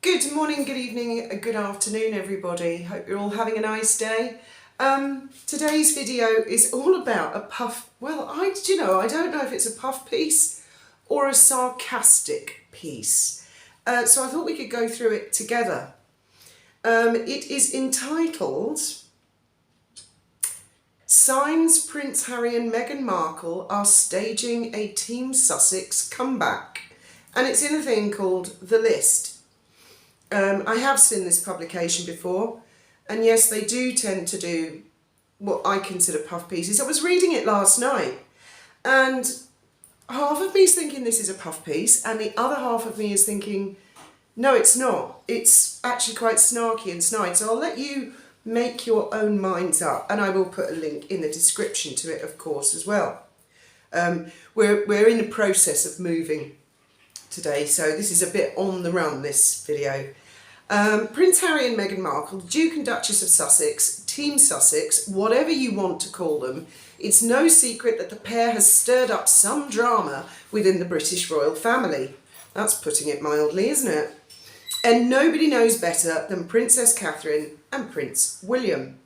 Good morning, good evening, good afternoon, everybody. Hope you're all having a nice day. Today's video is all about a puff. Well, I don't know if it's a puff piece or a sarcastic piece. So I thought we could go through it together. It is entitled "Signs Prince Harry and Meghan Markle are staging a Team Sussex comeback." And it's in a thing called The List. I have seen this publication before, and yes, they do tend to do what I consider puff pieces. I was reading it last night, and half of me is thinking this is a puff piece, and the other half of me is thinking, no, it's not. It's actually quite snarky and snide, so I'll let you make your own minds up, and I will put a link in the description to it, of course, as well. We're in the process of moving today, so this is a bit on the run, this video. Prince Harry and Meghan Markle, Duke and Duchess of Sussex, Team Sussex, whatever you want to call them, it's no secret that the pair has stirred up some drama within the British royal family. That's putting it mildly, isn't it? And nobody knows better than Princess Catherine and Prince William.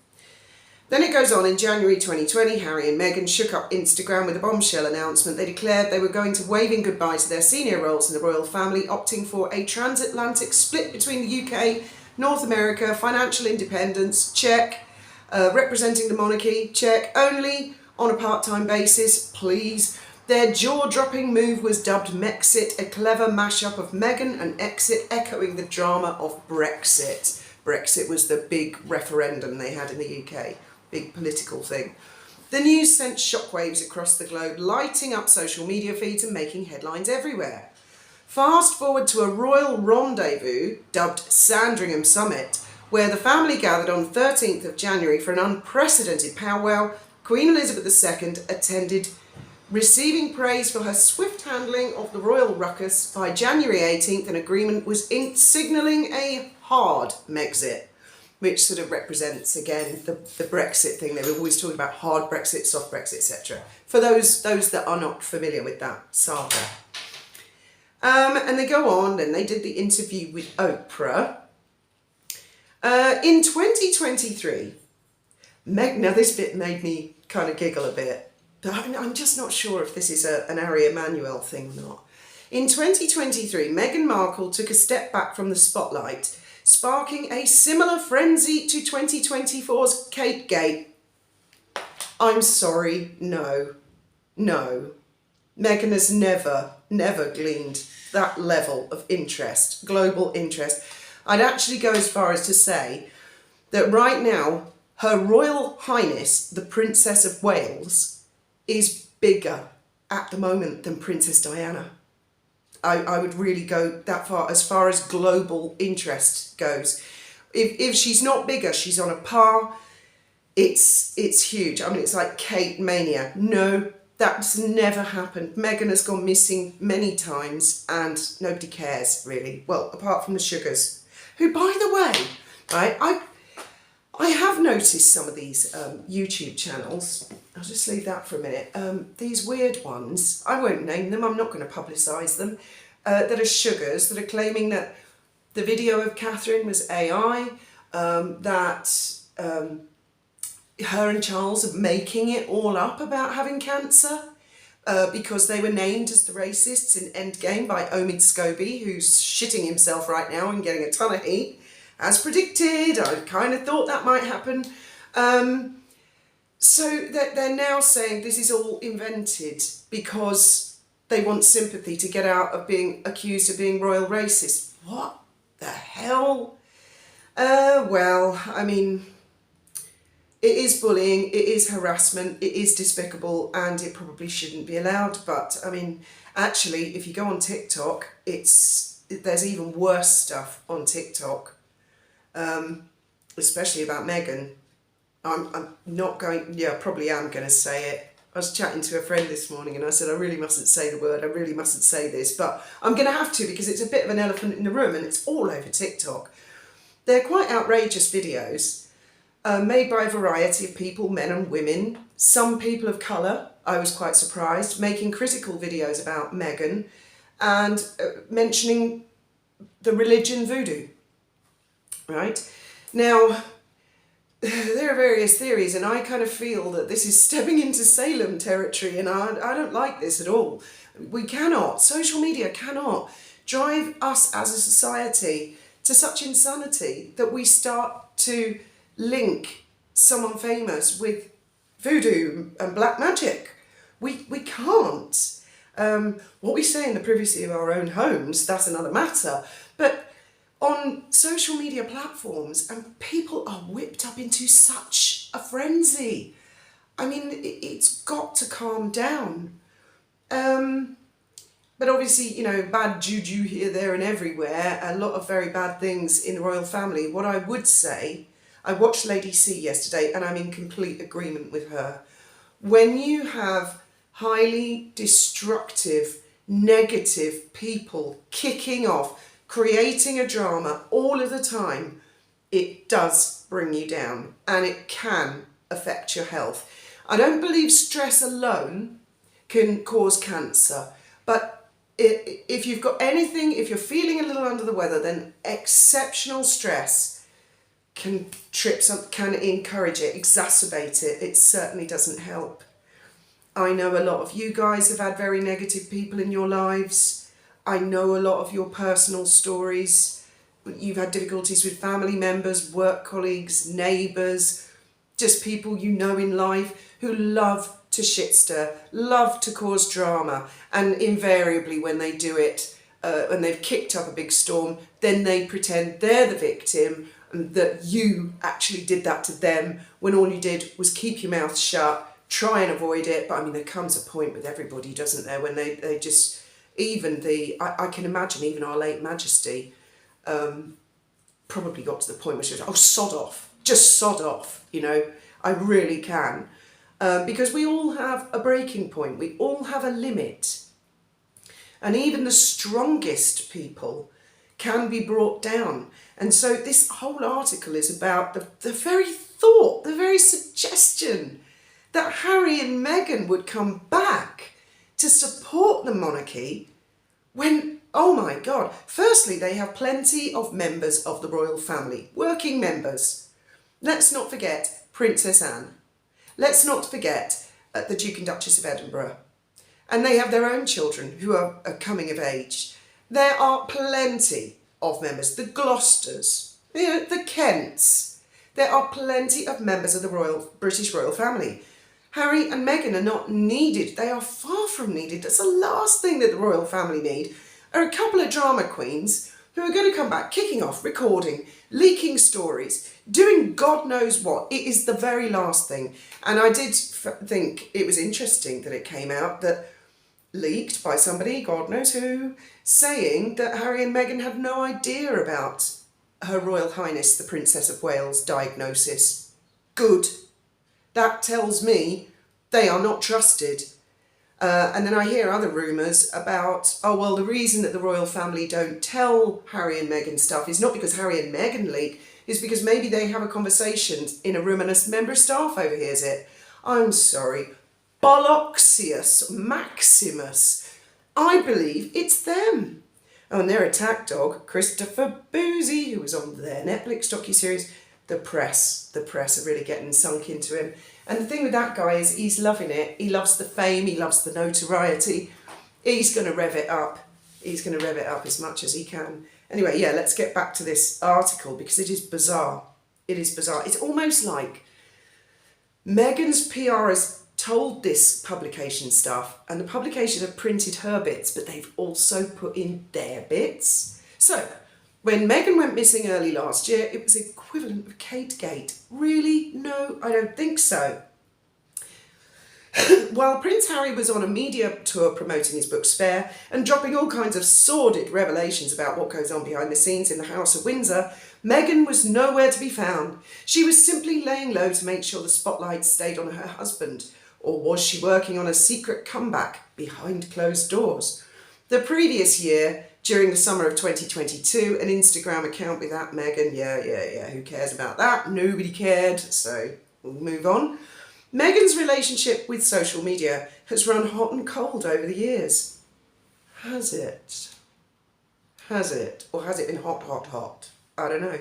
Then it goes on, in January 2020, Harry and Meghan shook up Instagram with a bombshell announcement. They declared they were going to waving goodbye to their senior roles in the royal family, opting for a transatlantic split between the UK, North America, financial independence, check, representing the monarchy, check, only on a part-time basis, please. Their jaw-dropping move was dubbed Mexit, a clever mashup of Meghan and Exit, echoing the drama of Brexit. Brexit was the big referendum they had in the UK. Big political thing. The news sent shockwaves across the globe, lighting up social media feeds and making headlines everywhere. Fast forward to a royal rendezvous, dubbed Sandringham Summit, where the family gathered on 13th of January for an unprecedented powwow. Queen Elizabeth II attended, receiving praise for her swift handling of the royal ruckus. By January 18th, an agreement was inked, signalling a hard Megxit, which sort of represents, again, the Brexit thing. They were always talking about hard Brexit, soft Brexit, etc. For those that are not familiar with that saga. And they go on, and they did the interview with Oprah. In 2023, now this bit made me kind of giggle a bit, but I'm just not sure if this is an Ari Emanuel thing or not. In 2023, Meghan Markle took a step back from the spotlight, sparking a similar frenzy to 2024's Kate Gate. I'm sorry, no. Meghan has never gleaned that level of interest, global interest. I'd actually go as far as to say that right now, Her Royal Highness, the Princess of Wales, is bigger at the moment than Princess Diana. I would really go that far as global interest goes. If she's not bigger, she's on a par. It's huge. I mean, it's like Kate mania. No, that's never happened. Meghan has gone missing many times and nobody cares, really. Well, apart from the Sugars, who, by the way, right, I have noticed some of these YouTube channels. I'll just leave that for a minute. These weird ones, I won't name them, I'm not going to publicise them, that are Sugars, that are claiming that the video of Catherine was AI, that her and Charles are making it all up about having cancer, because they were named as the racists in Endgame by Omid Scobie, who's shitting himself right now and getting a ton of heat. As predicted, I kind of thought that might happen. So they're now saying this is all invented because they want sympathy to get out of being accused of being royal racist. What the hell? Well, I mean, it is bullying, it is harassment, it is despicable, and it probably shouldn't be allowed. But, I mean, actually, if you go on TikTok, there's even worse stuff on TikTok. Especially about Meghan. I'm not going, yeah, probably am going to say it. I was chatting to a friend this morning and I said, I really mustn't say the word, I really mustn't say this, but I'm going to have to because it's a bit of an elephant in the room and it's all over TikTok. They're quite outrageous videos made by a variety of people, men and women, some people of colour, I was quite surprised, making critical videos about Meghan and mentioning the religion voodoo, right? Now, there are various theories, and I kind of feel that this is stepping into Salem territory, and I don't like this at all. Social media cannot drive us as a society to such insanity that we start to link someone famous with voodoo and black magic. We can't. What we say in the privacy of our own homes, that's another matter. But on social media platforms, and people are whipped up into such a frenzy. I mean, it's got to calm down. But obviously, you know, bad juju here, there and everywhere, a lot of very bad things in the royal family. What I would say, I watched Lady C yesterday and I'm in complete agreement with her. When you have highly destructive, negative people kicking off, creating a drama all of the time, it does bring you down and it can affect your health. I don't believe stress alone can cause cancer, but if you've got anything, if you're feeling a little under the weather, then exceptional stress can encourage it, exacerbate it. It certainly doesn't help. I know a lot of you guys have had very negative people in your lives. I know a lot of your personal stories. You've had difficulties with family members, work colleagues, neighbours, just people you know in life who love to shit stir, love to cause drama, and invariably when they do it, when they've kicked up a big storm, then they pretend they're the victim and that you actually did that to them when all you did was keep your mouth shut, try and avoid it. But I mean, there comes a point with everybody, doesn't there, when they just... Even I can imagine even Our Late Majesty probably got to the point where she was, oh, sod off, just sod off, you know, I really can. Because we all have a breaking point, we all have a limit. And even the strongest people can be brought down. And so this whole article is about the very thought, the very suggestion that Harry and Meghan would come back to support the monarchy when, oh my God, firstly, they have plenty of members of the royal family, working members. Let's not forget Princess Anne. Let's not forget the Duke and Duchess of Edinburgh. And they have their own children who are coming of age. There are plenty of members, the Gloucesters, the Kents. There are plenty of members of the British royal family. Harry and Meghan are not needed. They are far from needed. That's the last thing that the royal family need are a couple of drama queens who are going to come back kicking off, recording, leaking stories, doing God knows what. It is the very last thing. And I did think it was interesting that it came out that leaked by somebody, God knows who, saying that Harry and Meghan had no idea about Her Royal Highness the Princess of Wales diagnosis. Good. That tells me they are not trusted. And then I hear other rumours about, oh, well, the reason that the royal family don't tell Harry and Meghan stuff is not because Harry and Meghan leak, is because maybe they have a conversation in a room and a member of staff overhears it. I'm sorry. Bolloxius Maximus. I believe it's them. Oh, and their attack dog, Christopher Boozy, who was on their Netflix docuseries. The press are really getting sunk into him. And the thing with that guy is he's loving it. He loves the fame, he loves the notoriety. He's going to rev it up. He's going to rev it up as much as he can. Anyway, yeah, let's get back to this article because it is bizarre. It is bizarre. It's almost like Meghan's PR has told this publication stuff and the publication have printed her bits, but they've also put in their bits. So, when Meghan went missing early last year, it was equivalent of Kategate. Really? No, I don't think so. While Prince Harry was on a media tour promoting his book Spare and dropping all kinds of sordid revelations about what goes on behind the scenes in the House of Windsor, Meghan was nowhere to be found. She was simply laying low to make sure the spotlight stayed on her husband. Or was she working on a secret comeback behind closed doors? The previous year, during the summer of 2022, an Instagram account with Meghan, who cares about that? Nobody cared, so we'll move on. Meghan's relationship with social media has run hot and cold over the years. Has it? has it? Or has it been hot, hot, hot? I don't know.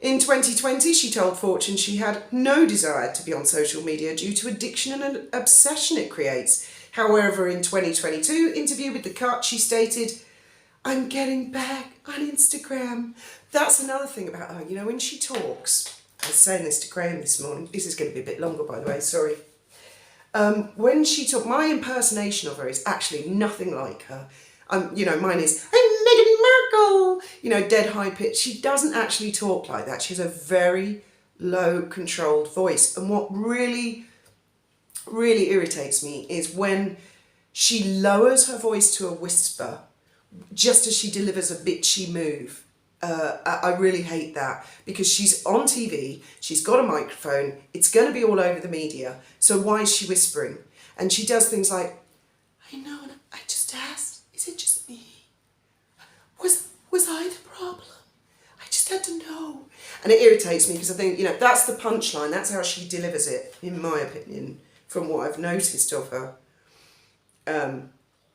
In 2020, she told Fortune she had no desire to be on social media due to addiction and an obsession it creates. However, in 2022 interview with The Cut, she stated, "I'm getting back on Instagram." That's another thing about her. You know, when she talks, I was saying this to Graham this morning. This is going to be a bit longer, by the way, sorry. When she talks, my impersonation of her is actually nothing like her. You know, mine is, "I'm Meghan Markle," you know, dead high pitch. She doesn't actually talk like that. She has a very low controlled voice. And what really, really irritates me is when she lowers her voice to a whisper just as she delivers a bitchy move. I really hate that, because she's on TV, she's got a microphone, it's going to be all over the media, so why is she whispering? And she does things like, "I know, and I just asked, is it just me? Was I the problem? I just had to know." And it irritates me because I think, you know, that's the punchline, that's how she delivers it, in my opinion, from what I've noticed of her.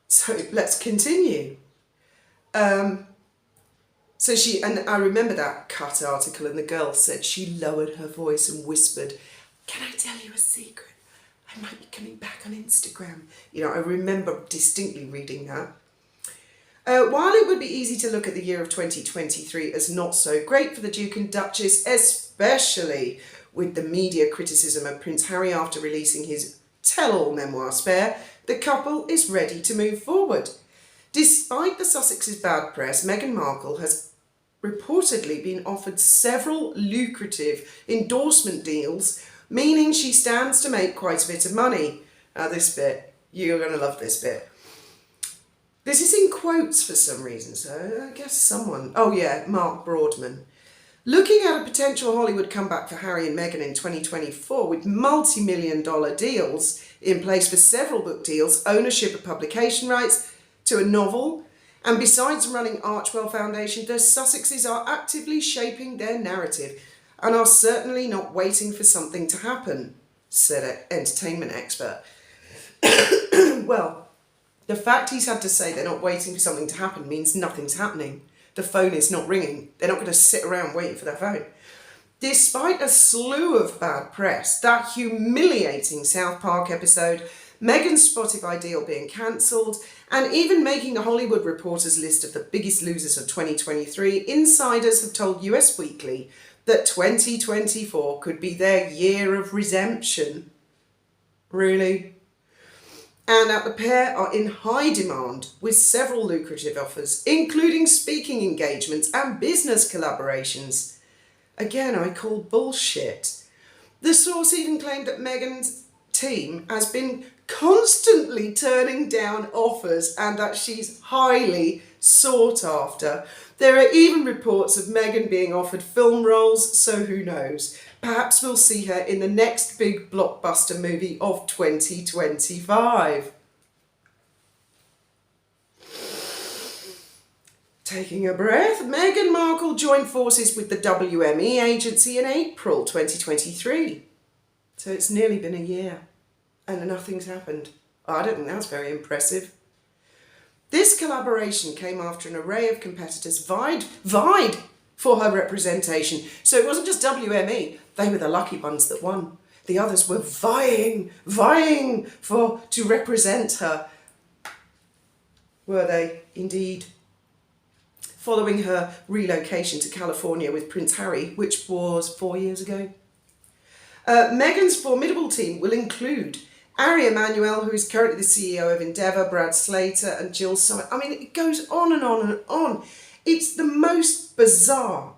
So let's continue. So and I remember that Cut article, and the girl said she lowered her voice and whispered, "Can I tell you a secret? I might be coming back on Instagram." You know, I remember distinctly reading that. While it would be easy to look at the year of 2023 as not so great for the Duke and Duchess, especially with the media criticism of Prince Harry after releasing his tell-all memoir Spare, the couple is ready to move forward. Despite the Sussex's bad press, Meghan Markle has reportedly been offered several lucrative endorsement deals, meaning she stands to make quite a bit of money. Now this bit, you're going to love this bit. This is in quotes for some reason, so I guess someone... Oh yeah, Mark Broadman. "Looking at a potential Hollywood comeback for Harry and Meghan in 2024 with multi-million-dollar deals in place for several book deals, ownership of publication rights to a novel, and besides running Archwell Foundation, the Sussexes are actively shaping their narrative and are certainly not waiting for something to happen," said an entertainment expert. Well, the fact he's had to say they're not waiting for something to happen means nothing's happening. The phone is not ringing. They're not going to sit around waiting for their phone. Despite a slew of bad press, that humiliating South Park episode, Meghan's Spotify deal being cancelled, and even making the Hollywood Reporter's list of the biggest losers of 2023, insiders have told US Weekly that 2024 could be their year of redemption. Really? And that the pair are in high demand with several lucrative offers, including speaking engagements and business collaborations. Again, I call bullshit. The source even claimed that Meghan's team has been constantly turning down offers and that she's highly sought after. There are even reports of Meghan being offered film roles, so who knows? Perhaps we'll see her in the next big blockbuster movie of 2025. Taking a breath, Meghan Markle joined forces with the WME agency in April 2023. So it's nearly been a year and nothing's happened. I don't think that's very impressive. This collaboration came after an array of competitors vied for her representation. So it wasn't just WME, they were the lucky ones that won. The others were vying to represent her. Were they? Indeed. Following her relocation to California with Prince Harry, which was 4 years ago. Meghan's formidable team will include Ari Emanuel, who is currently the CEO of Endeavour, Brad Slater and Jill Summit. I mean, it goes on and on and on. It's the most bizarre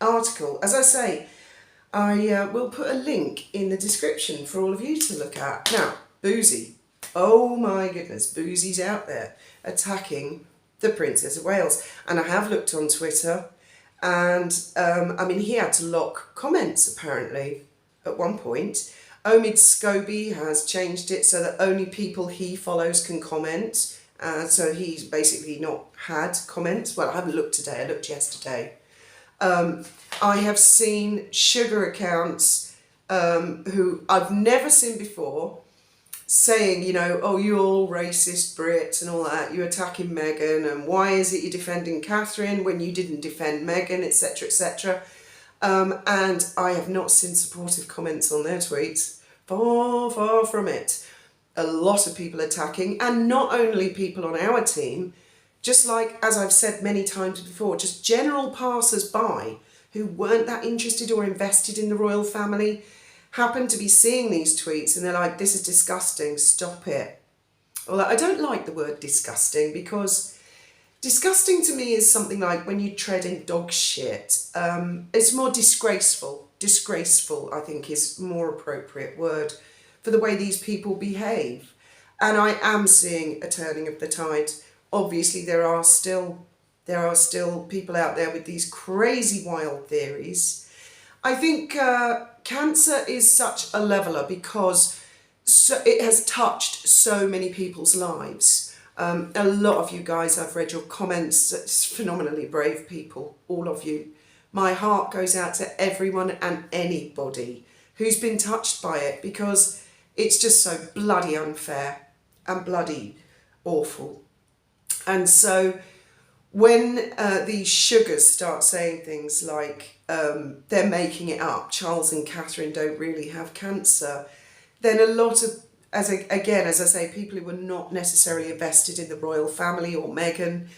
article. As I say, I will put a link in the description for all of you to look at. Now, Boozy. Oh my goodness, Boozy's out there attacking the Princess of Wales. And I have looked on Twitter and, I mean, he had to lock comments apparently at one point. Omid Scobie has changed it so that only people he follows can comment. So he's basically not had comments. Well, I haven't looked today, I looked yesterday. I have seen sugar accounts who I've never seen before, saying, you know, oh, you're all racist Brits and all that, you're attacking Meghan, and why is it you're defending Catherine when you didn't defend Meghan, etc., etc. And I have not seen supportive comments on their tweets. Far, far from it. A lot of people attacking, and not only people on our team, just like, as I've said many times before, just general passers-by who weren't that interested or invested in the royal family happen to be seeing these tweets and they're like, this is disgusting, stop it. Well, I don't like the word disgusting, because disgusting to me is something like when you tread in dog shit. It's more disgraceful. Disgraceful, I think, is a more appropriate word for the way these people behave. And I am seeing a turning of the tide. Obviously, there are still people out there with these crazy wild theories. I think cancer is such a leveller because it has touched so many people's lives. A lot of you guys, I've read your comments, it's phenomenally brave people, all of you. My heart goes out to everyone and anybody who's been touched by it, because it's just so bloody unfair and bloody awful. And so when these sugars start saying things like they're making it up, Charles and Catherine don't really have cancer, then a lot of, as I say, people who were not necessarily invested in the royal family or Meghan,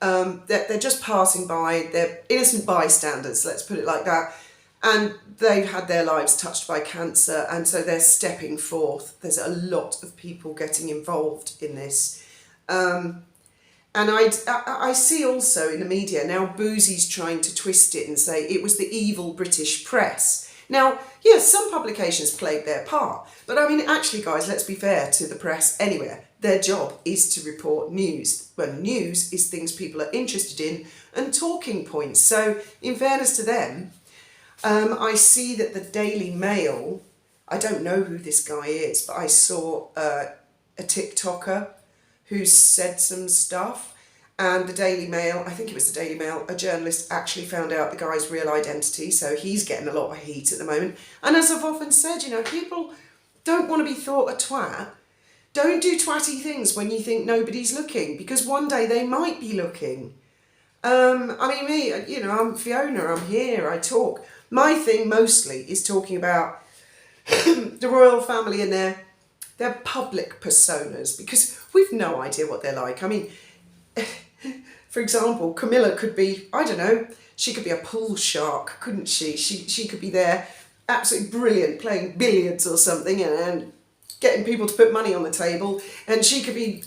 they're just passing by, they're innocent bystanders, let's put it like that, and they've had their lives touched by cancer, and so they're stepping forth. There's a lot of people getting involved in this. And I see also in the media now Boosie's trying to twist it and say it was the evil British press. Now, yes, some publications played their part, but I mean, actually, guys, let's be fair to the press anywhere. Their job is to report news. Well, news is things people are interested in and talking points. So, in fairness to them, I see that the Daily Mail, I don't know who this guy is, but I saw a TikToker who said some stuff, and the Daily Mail, I think it was the Daily Mail, a journalist actually found out the guy's real identity, so he's getting a lot of heat at the moment. And as I've often said, you know, people don't want to be thought a twat. Don't do twatty things when you think nobody's looking, because one day they might be looking. I mean, me, you know, I'm Fiona, I'm here, I talk. My thing mostly is talking about the royal family and their public personas, because we've no idea what they're like. I mean, for example, Camilla could be, I don't know, she could be a pool shark, couldn't she? She could be there, absolutely brilliant, playing billiards or something and getting people to put money on the table, and she could be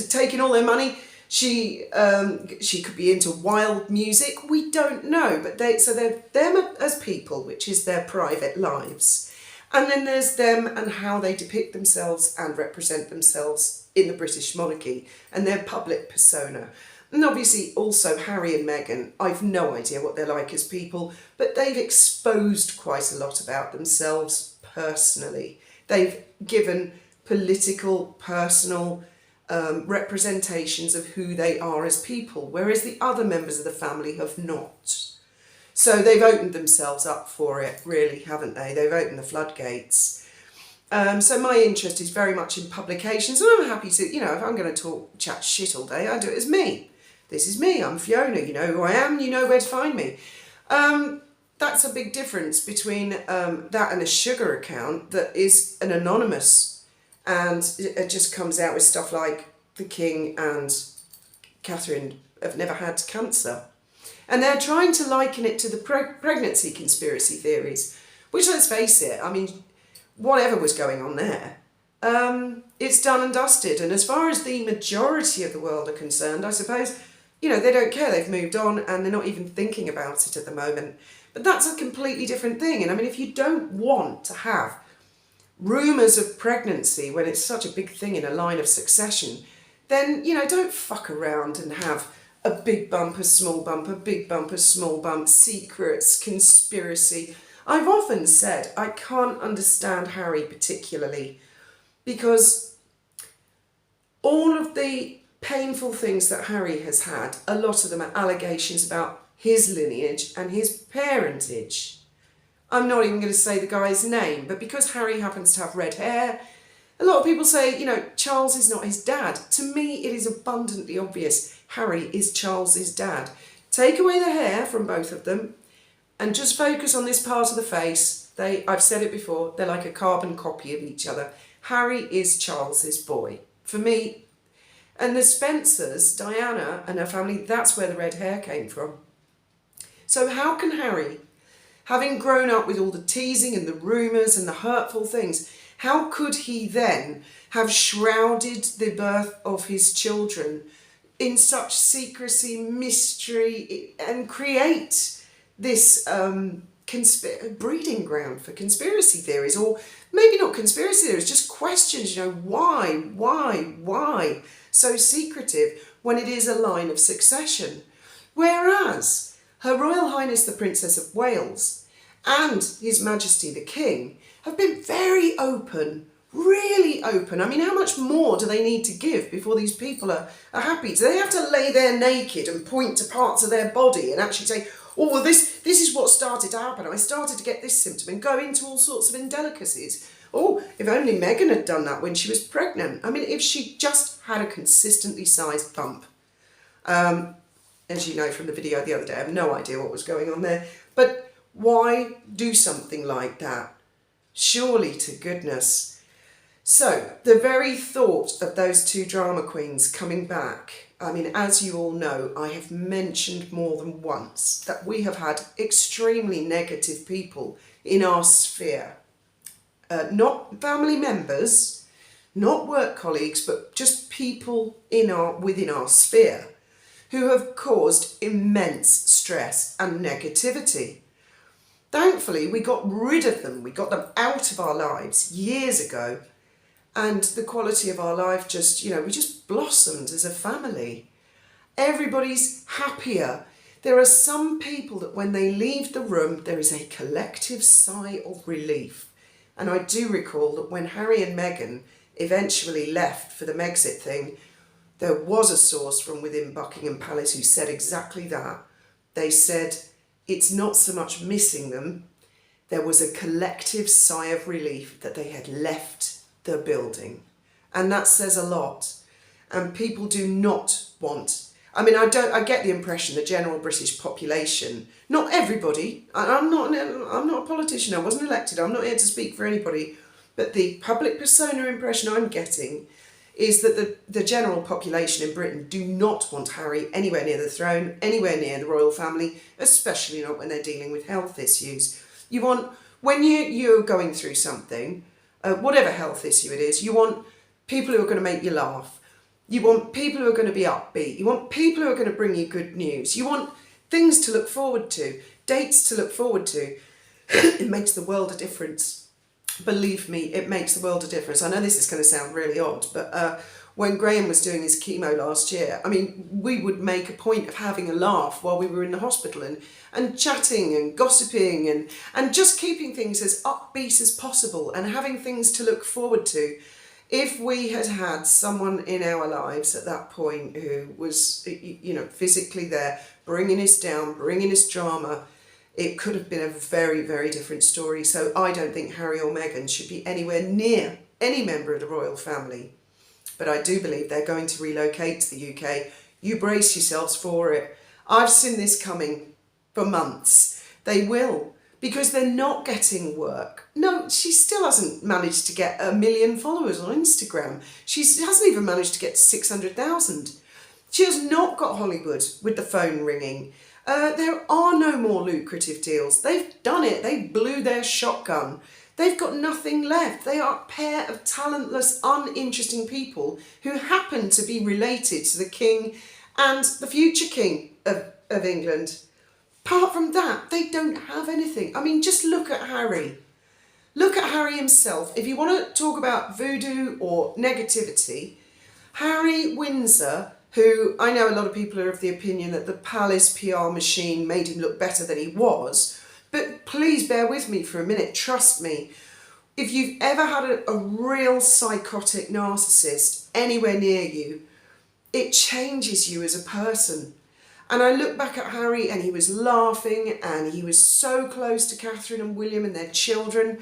taking all their money. She could be into wild music. We don't know, but they're them as people, which is their private lives. And then there's them and how they depict themselves and represent themselves in the British monarchy and their public persona. And obviously also Harry and Meghan, I've no idea what they're like as people, but they've exposed quite a lot about themselves personally. They've given political, personal representations of who they are as people, whereas the other members of the family have not. So they've opened themselves up for it, really, haven't they? They've opened the floodgates. So my interest is very much in publications, and I'm happy to, you know, if I'm going to chat shit all day, I do it as me. This is me, I'm Fiona, you know who I am, you know where to find me. That's a big difference between that and a sugar account that is an anonymous, and it just comes out with stuff like the King and Catherine have never had cancer. And they're trying to liken it to the pregnancy conspiracy theories, which, let's face it, I mean, whatever was going on there, it's done and dusted. And as far as the majority of the world are concerned, I suppose, you know, they don't care. They've moved on and they're not even thinking about it at the moment. But that's a completely different thing. And I mean, if you don't want to have rumours of pregnancy when it's such a big thing in a line of succession, then, you know, don't fuck around and have a big bumper, small bumper, big bumper, small bump, secrets, conspiracy. I've often said I can't understand Harry particularly, because all of the painful things that Harry has had, a lot of them are allegations about his lineage and his parentage. I'm not even going to say the guy's name, but because Harry happens to have red hair, A lot of people say, you know, Charles is not his dad. To me, it is abundantly obvious Harry is Charles's dad. Take away the hair from both of them and just focus on this part of the face. I've said it before, they're like a carbon copy of each other. Harry is Charles's boy. For me, and the Spencers, Diana and her family, that's where the red hair came from. So how can Harry, having grown up with all the teasing and the rumours and the hurtful things, how could he then have shrouded the birth of his children in such secrecy, mystery, and create this breeding ground for conspiracy theories? Or maybe not conspiracy theories, just questions, you know, why so secretive when it is a line of succession? Whereas Her Royal Highness the Princess of Wales and His Majesty the King have been very open, really open. I mean, how much more do they need to give before these people are happy? Do they have to lay there naked and point to parts of their body and actually say, oh, well, this is what started to happen. I started to get this symptom, and go into all sorts of indelicacies. Oh, if only Meghan had done that when she was pregnant. I mean, if she just had a consistently sized bump. As you know from the video the other day, I have no idea what was going on there. But why do something like that? Surely to goodness. So, the very thought of those two drama queens coming back, I mean, as you all know, I have mentioned more than once that we have had extremely negative people in our sphere. Not family members, not work colleagues, but just people within our sphere who have caused immense stress and negativity. Thankfully, we got rid of them. We got them out of our lives years ago. And the quality of our life just, you know, we just blossomed as a family. Everybody's happier. There are some people that when they leave the room, there is a collective sigh of relief. And I do recall that when Harry and Meghan eventually left for the Megxit thing, there was a source from within Buckingham Palace who said exactly that. They said, it's not so much missing them. There was a collective sigh of relief that they had left the building. And that says a lot. And people do not want, I mean, I get the impression the general British population, not everybody, I'm not a politician, I wasn't elected, I'm not here to speak for anybody, but the public persona impression I'm getting is that the general population in Britain do not want Harry anywhere near the throne, anywhere near the royal family, especially not when they're dealing with health issues. You want, when you're going through something, whatever health issue it is, you want people who are going to make you laugh. You want people who are going to be upbeat. You want people who are going to bring you good news. You want things to look forward to, dates to look forward to. It makes the world a difference. Believe me, it makes the world a difference. I know this is going to sound really odd, but when Graham was doing his chemo last year, I mean, we would make a point of having a laugh while we were in the hospital and chatting and gossiping and just keeping things as upbeat as possible and having things to look forward to. If we had had someone in our lives at that point who was, you know, physically there, bringing us down, bringing us drama, it could have been a very, very different story. So I don't think Harry or Meghan should be anywhere near any member of the royal family. But I do believe they're going to relocate to the UK. You brace yourselves for it. I've seen this coming for months. They will, because they're not getting work. No, she still hasn't managed to get 1 million followers on Instagram. She hasn't even managed to get 600,000. She has not got Hollywood with the phone ringing. There are no more lucrative deals. They've done it. They blew their shotgun. They've got nothing left. They are a pair of talentless, uninteresting people who happen to be related to the King and the future King of England. Apart from that, they don't have anything. I mean, just look at Harry. Look at Harry himself. If you want to talk about voodoo or negativity, Harry Windsor, who I know a lot of people are of the opinion that the palace PR machine made him look better than he was, but please bear with me for a minute, trust me. If you've ever had a real psychotic narcissist anywhere near you, it changes you as a person. And I look back at Harry and he was laughing and he was so close to Catherine and William and their children,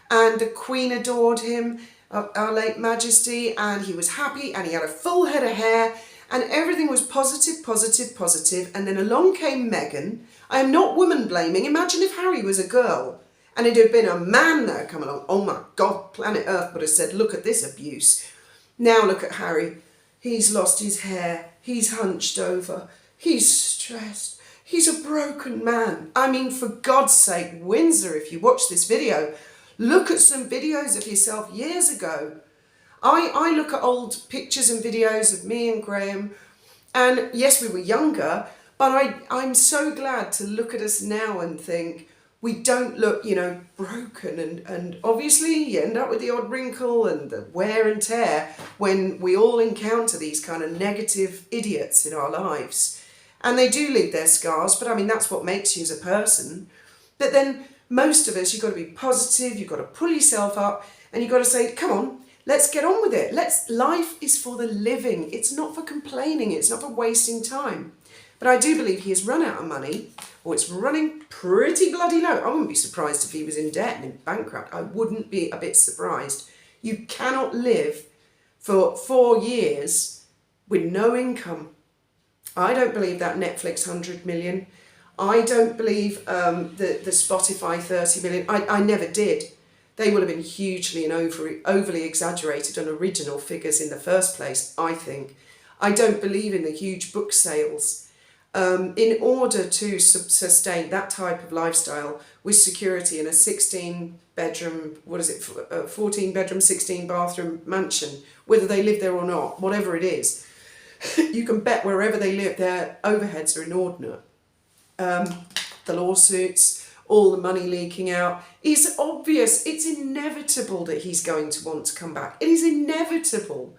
and the Queen adored him. Our late Majesty, and he was happy and he had a full head of hair and everything was positive, positive, positive. And then along came Meghan. I am not woman blaming. Imagine if Harry was a girl and it had been a man that had come along. Oh my God, planet Earth would have said, look at this abuse. Now look at Harry. He's lost his hair. He's hunched over. He's stressed. He's a broken man. I mean, for God's sake, Windsor, if you watch this video, look at some videos of yourself years ago. I look at old pictures and videos of me and Graham, and yes, we were younger, but I'm so glad to look at us now and think we don't look, you know, broken, and obviously you end up with the odd wrinkle and the wear and tear when we all encounter these kind of negative idiots in our lives. And they do leave their scars, but I mean, that's what makes you as a person. But then most of us, you've got to be positive, you've got to pull yourself up, and you've got to say, come on, let's get on with it. Life is for the living. It's not for complaining. It's not for wasting time. But I do believe he has run out of money, or it's running pretty bloody low. I wouldn't be surprised if he was in debt and bankrupt. I wouldn't be a bit surprised. You cannot live for 4 years with no income. I don't believe that Netflix 100 million. I don't believe the Spotify 30 million. I never did. They will have been hugely and overly exaggerated on original figures in the first place, I think. I don't believe in the huge book sales. In order to sustain that type of lifestyle with security in a 16-bedroom, 14-bedroom, 16-bathroom mansion, whether they live there or not, whatever it is, you can bet wherever they live, their overheads are inordinate. The lawsuits, all the money leaking out. It's obvious, it's inevitable that he's going to want to come back. It is inevitable.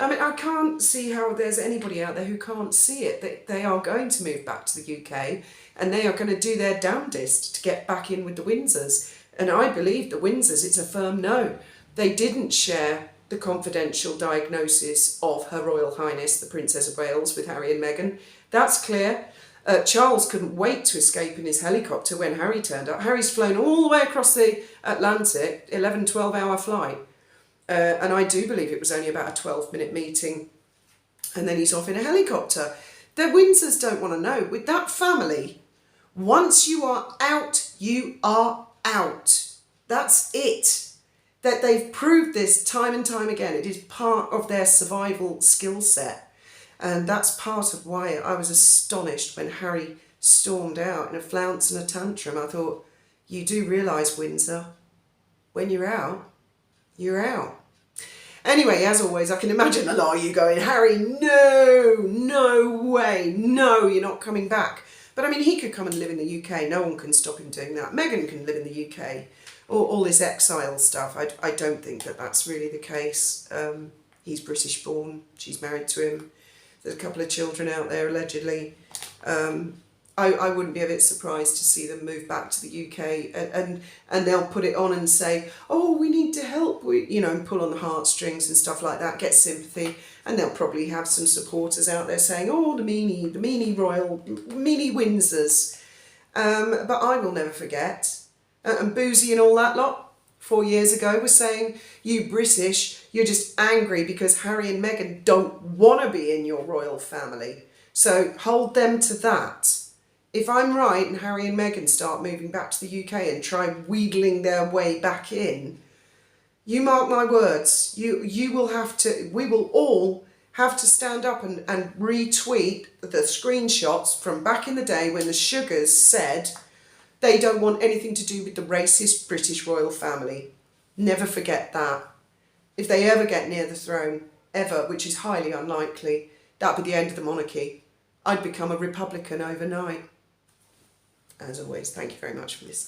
I mean, I can't see how there's anybody out there who can't see it, that they are going to move back to the UK and they are going to do their damnedest to get back in with the Windsors. And I believe the Windsors, it's a firm no. They didn't share the confidential diagnosis of Her Royal Highness, the Princess of Wales, with Harry and Meghan. That's clear. Charles couldn't wait to escape in his helicopter when Harry turned up. Harry's flown all the way across the Atlantic, 11, 12-hour flight. And I do believe it was only about a 12-minute meeting. And then he's off in a helicopter. The Windsors don't want to know. With that family, once you are out, you are out. That's it. That they've proved this time and time again. It is part of their survival skill set. And that's part of why I was astonished when Harry stormed out in a flounce and a tantrum. I thought, you do realise, Windsor, when you're out, you're out. Anyway, as always, I can imagine a lot of you going, Harry, no way, no, you're not coming back. But I mean, he could come and live in the UK. No one can stop him doing that. Meghan can live in the UK. All this exile stuff, I don't think that that's really the case. He's British born. She's married to him. There's a couple of children out there, allegedly. I wouldn't be a bit surprised to see them move back to the UK and they'll put it on and say, oh, we need to help, and pull on the heartstrings and stuff like that, get sympathy. And they'll probably have some supporters out there saying, oh, the meanie Windsors. But I will never forget. And Boozy and all that lot 4 years ago was saying, you British, you're just angry because Harry and Meghan don't want to be in your royal family. So hold them to that. If I'm right and Harry and Meghan start moving back to the UK and try wheedling their way back in, you mark my words, we will all have to stand up and retweet the screenshots from back in the day when the Sugars said they don't want anything to do with the racist British royal family. Never forget that. If they ever get near the throne, ever, which is highly unlikely, that'd be the end of the monarchy. I'd become a Republican overnight. As always, thank you very much for listening.